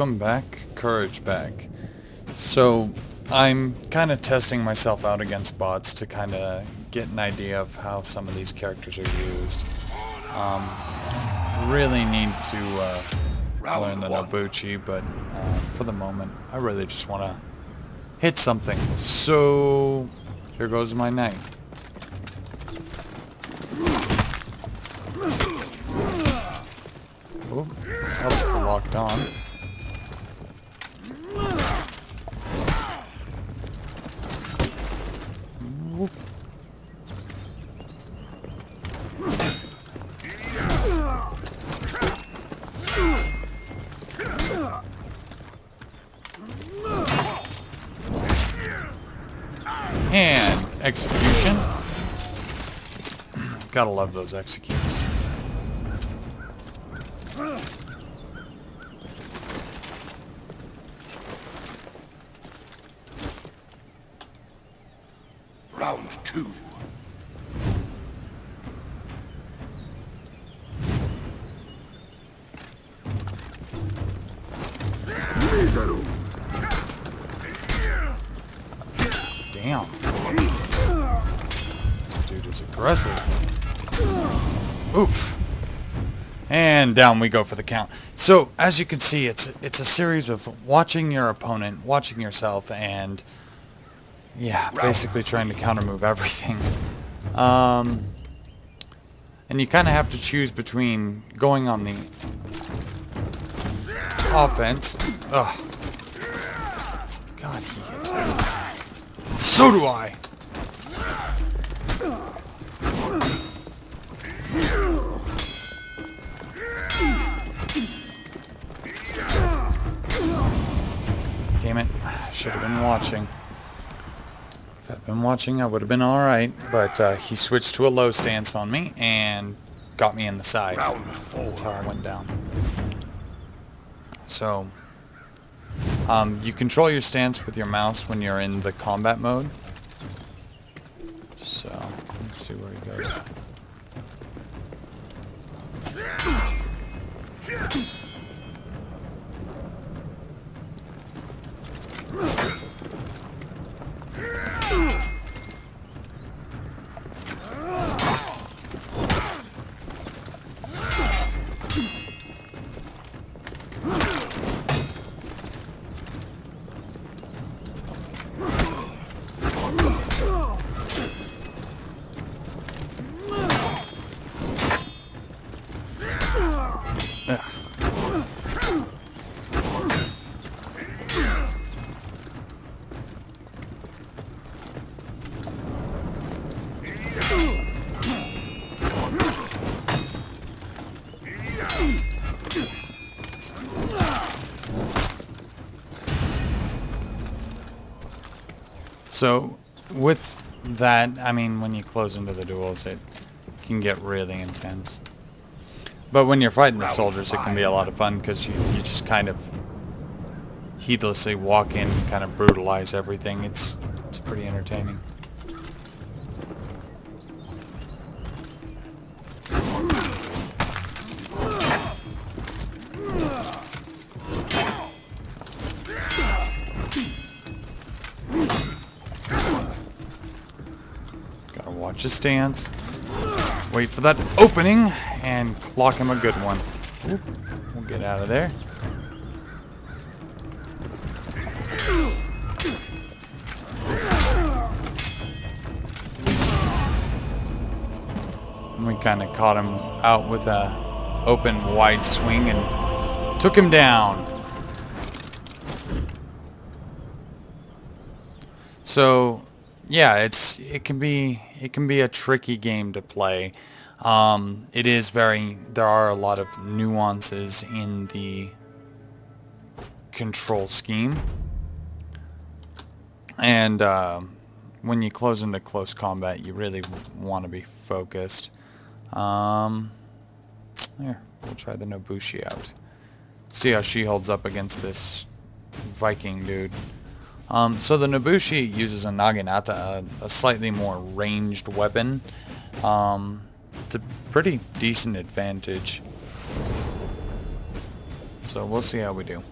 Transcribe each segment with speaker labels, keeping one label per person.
Speaker 1: Welcome back, Courage back. So, I'm kind of testing myself out against bots to kind of get an idea of how some of these characters are used. Really need to learn the Nobuchi, but for the moment, I really just want to hit something. So, here goes my knight. Oh, that's locked on. And execution. Gotta love those executes.
Speaker 2: Round two.
Speaker 1: Damn. Dude is aggressive. Oof. And down we go for the count. So, as you can see, it's a series of watching your opponent, watching yourself, and yeah, basically trying to counter-move everything. And you kind of have to choose between going on the offense. Ugh. God, he hits me. So do I! Damn it. Should have been watching. If I'd been watching, I would have been alright. But he switched to a low stance on me and got me in the side. That's how I went down. So, you control your stance with your mouse when you're in the combat mode. So, let's see where he goes. So, with that, I mean, when you close into the duels, it can get really intense. But when you're fighting the soldiers, it can be a lot of fun because you just kind of heedlessly walk in and kind of brutalize everything. It's pretty entertaining. Watch his stance, wait for that opening, and clock him a good one. We'll get out of there. And we kind of caught him out with a open wide swing and took him down. So yeah, it can be a tricky game to play. There are a lot of nuances in the control scheme. And when you close into close combat, you really want to be focused. Here, we'll try the Nobuchi out. See how she holds up against this Viking dude. So the Nobuchi uses a Naginata, a slightly more ranged weapon. It's a pretty decent advantage. So we'll see how we do.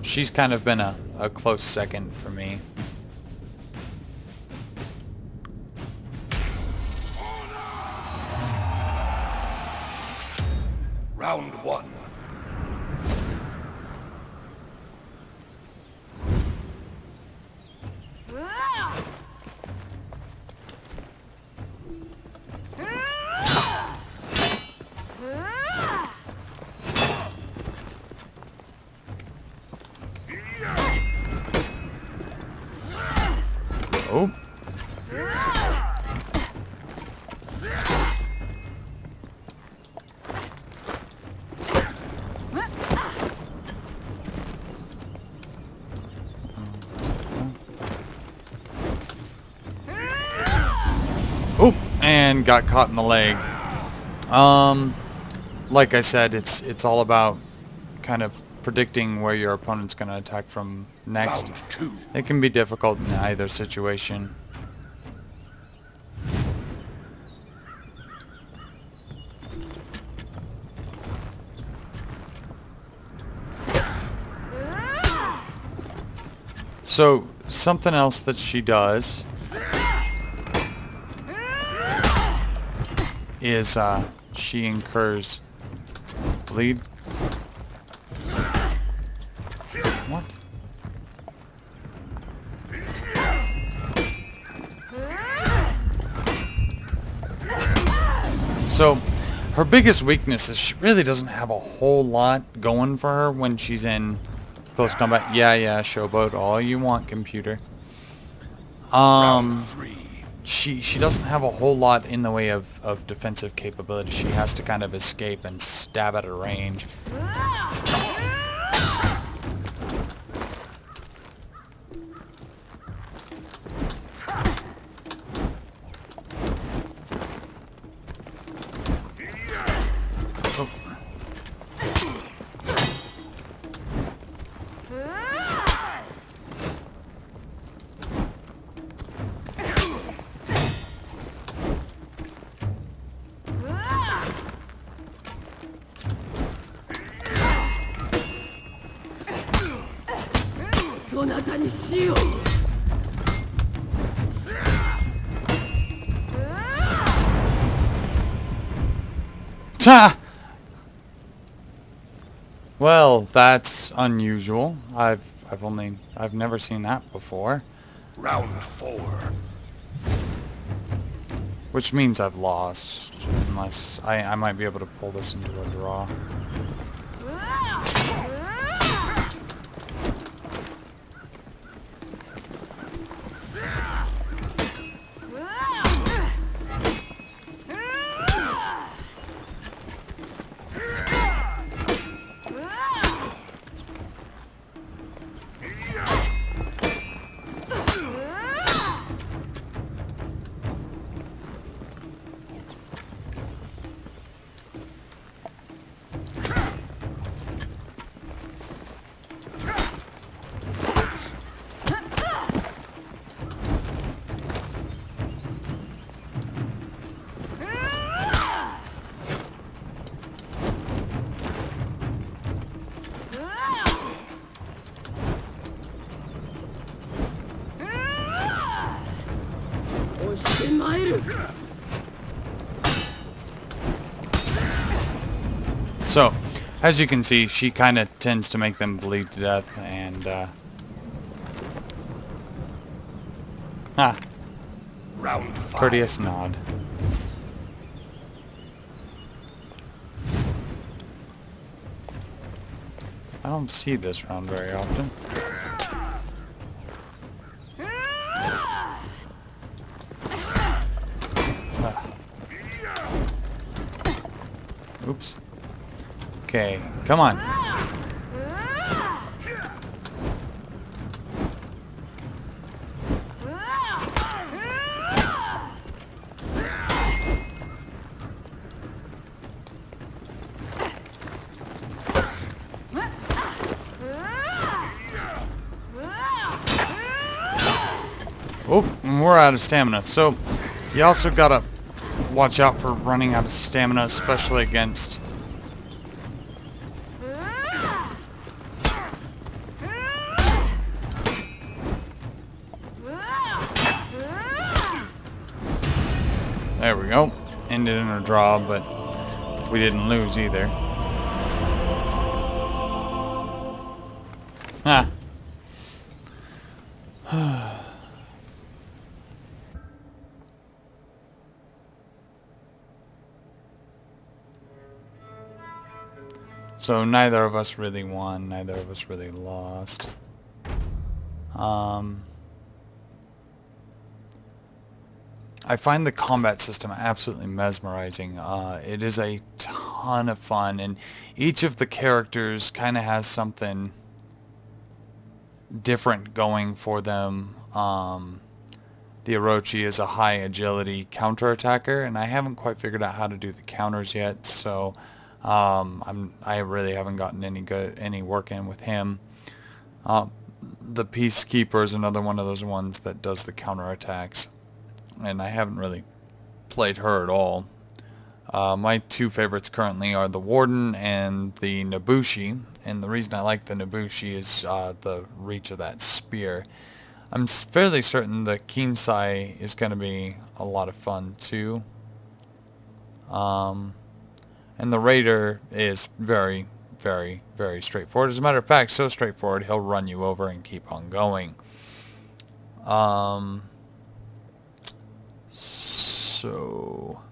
Speaker 1: She's kind of been a close second for me.
Speaker 2: Round one.
Speaker 1: Oh. Oh, and got caught in the leg. Like I said, it's all about kind of predicting where your opponent's going to attack from next.
Speaker 2: Round two.
Speaker 1: It can be difficult in either situation. So, something else that she does is she incurs bleed. What? So, her biggest weakness is she really doesn't have a whole lot going for her when she's in close combat. Yeah, showboat all you want, computer.
Speaker 2: Round three.
Speaker 1: She doesn't have a whole lot in the way of defensive capability. She has to kind of escape and stab at a range. Ta! Well, that's unusual. I've never seen that before.
Speaker 2: Round four.
Speaker 1: Which means I've lost, unless I might be able to pull this into a draw. So, as you can see, she kind of tends to make them bleed to death, and,
Speaker 2: Round five.
Speaker 1: courteous nod. I don't see this round very often. Oops. Okay, come on. Oh, and we're out of stamina. So, you also gotta watch out for running out of stamina, especially against There we go. Ended in a draw, but we didn't lose either. Ah. So neither of us really won, neither of us really lost. I find the combat system absolutely mesmerizing. It is a ton of fun, and each of the characters kind of has something different going for them. The Orochi is a high agility counterattacker, and I haven't quite figured out how to do the counters yet, so I really haven't gotten any work in with him. The Peacekeeper is another one of those ones that does the counterattacks, and I haven't really played her at all. My two favorites currently are the Warden and the Nobushi, and the reason I like the Nobushi is the reach of that spear. I'm fairly certain the Kinsai is going to be a lot of fun too. And the Raider is very, very, very straightforward. As a matter of fact, so straightforward he'll run you over and keep on going. So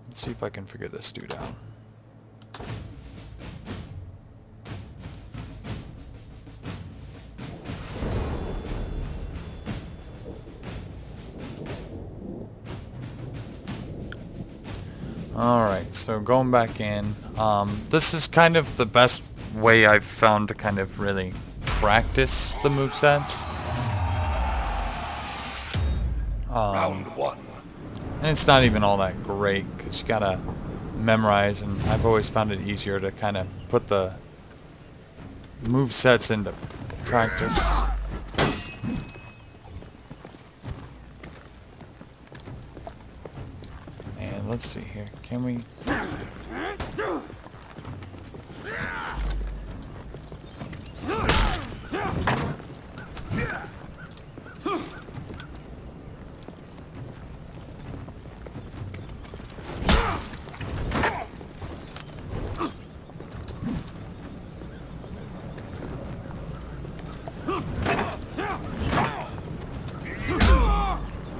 Speaker 1: let's see if I can figure this dude out. Alright, so going back in, this is kind of the best way I've found to kind of really practice the movesets.
Speaker 2: Round one.
Speaker 1: And it's not even all that great, because you gotta memorize, and I've always found it easier to kind of put the movesets into practice. And let's see here, can we...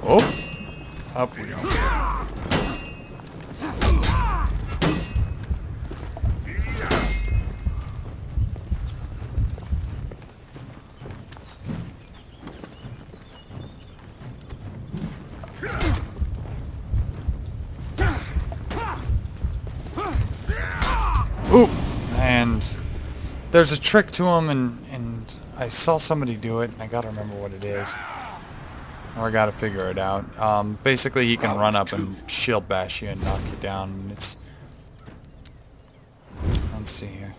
Speaker 1: Oh! Up we go. Ooh! And there's a trick to him, and I saw somebody do it, and I gotta remember what it is. Or I gotta figure it out. Basically, he can run up and shield bash you and knock you down. And it's... Let's see here.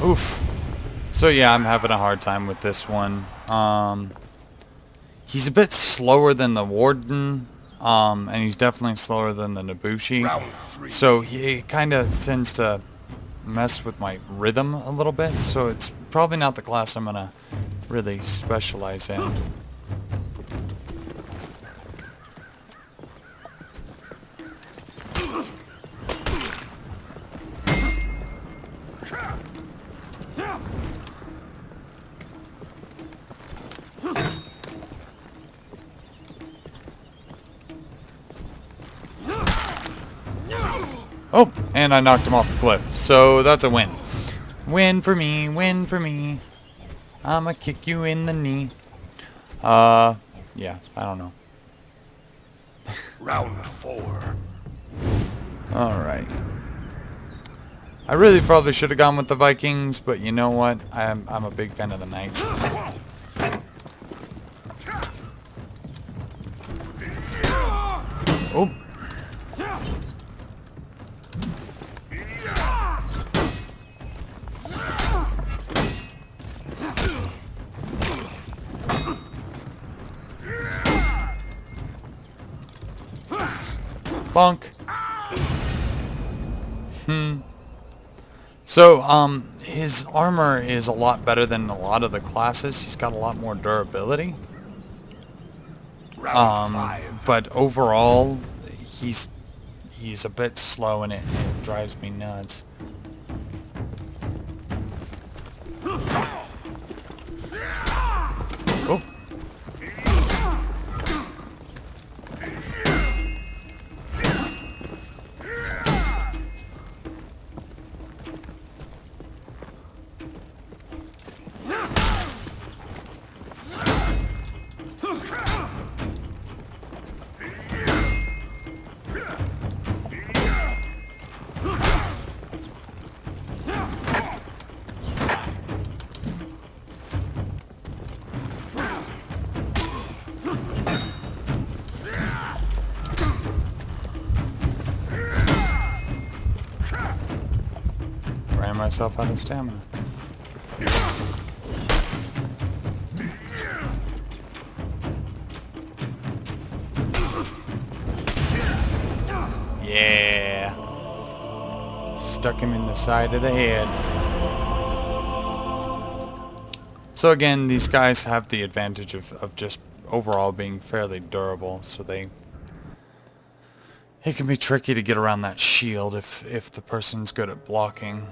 Speaker 1: Oof. So yeah, I'm having a hard time with this one. He's a bit slower than the Warden, and he's definitely slower than the Nobushi. So he kind of tends to mess with my rhythm a little bit, so it's probably not the class I'm going to really specialize in. Oh, and I knocked him off the cliff, so that's a win. Win for me, win for me. I'ma kick you in the knee. Yeah, I don't know.
Speaker 2: Round four.
Speaker 1: Alright. I really probably should have gone with the Vikings, but you know what? I'm a big fan of the Knights. Oh. Bonk. So, his armor is a lot better than a lot of the classes. He's got a lot more durability.
Speaker 2: Round 5.
Speaker 1: But overall, he's a bit slow and it drives me nuts. Oh. Ran myself out of stamina. Yeah. Stuck him in the side of the head. So again, these guys have the advantage of just overall being fairly durable, so it can be tricky to get around that shield if the person's good at blocking.